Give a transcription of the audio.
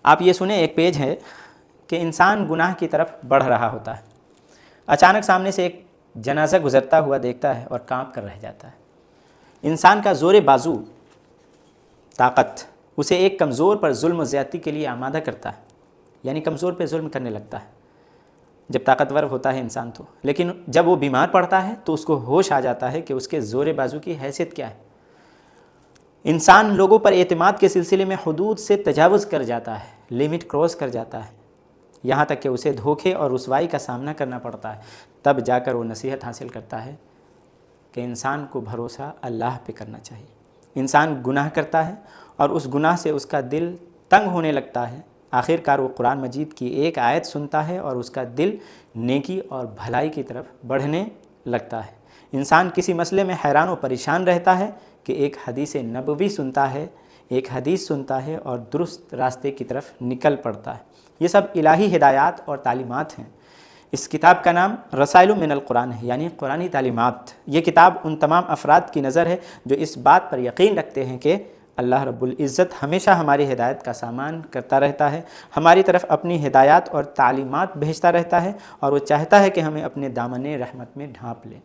آپ یہ سنیں، ایک پیج ہے کہ انسان گناہ کی طرف بڑھ رہا ہوتا ہے، اچانک سامنے سے ایک جنازہ گزرتا ہوا دیکھتا ہے اور کانپ کر رہ جاتا ہے۔ انسان کا زور بازو، طاقت اسے ایک کمزور پر ظلم و زیادتی کے لیے آمادہ کرتا ہے، یعنی کمزور پہ ظلم کرنے لگتا ہے جب طاقتور ہوتا ہے انسان تو، لیکن جب وہ بیمار پڑتا ہے تو اس کو ہوش آ جاتا ہے کہ اس کے زور بازو کی حیثیت کیا ہے۔ انسان لوگوں پر اعتماد کے سلسلے میں حدود سے تجاوز کر جاتا ہے، لمٹ کراس کر جاتا ہے، یہاں تک کہ اسے دھوکے اور رسوائی کا سامنا کرنا پڑتا ہے۔ تب جا کر وہ نصیحت حاصل کرتا ہے کہ انسان کو بھروسہ اللہ پہ کرنا چاہیے۔ انسان گناہ کرتا ہے اور اس گناہ سے اس کا دل تنگ ہونے لگتا ہے، آخر کار وہ قرآن مجید کی ایک آیت سنتا ہے اور اس کا دل نیکی اور بھلائی کی طرف بڑھنے لگتا ہے۔ انسان کسی مسئلے میں حیران و پریشان رہتا ہے کہ ایک حدیث نبوی سنتا ہے، ایک حدیث سنتا ہے اور درست راستے کی طرف نکل پڑتا ہے۔ یہ سب الہی ہدایات اور تعلیمات ہیں۔ اس کتاب کا نام رسائل من القرآن ہے، یعنی قرآنی تعلیمات۔ یہ کتاب ان تمام افراد کی نظر ہے جو اس بات پر یقین رکھتے ہیں کہ اللہ رب العزت ہمیشہ ہماری ہدایت کا سامان کرتا رہتا ہے، ہماری طرف اپنی ہدایات اور تعلیمات بھیجتا رہتا ہے، اور وہ چاہتا ہے کہ ہمیں اپنے دامن رحمت میں ڈھانپ لے۔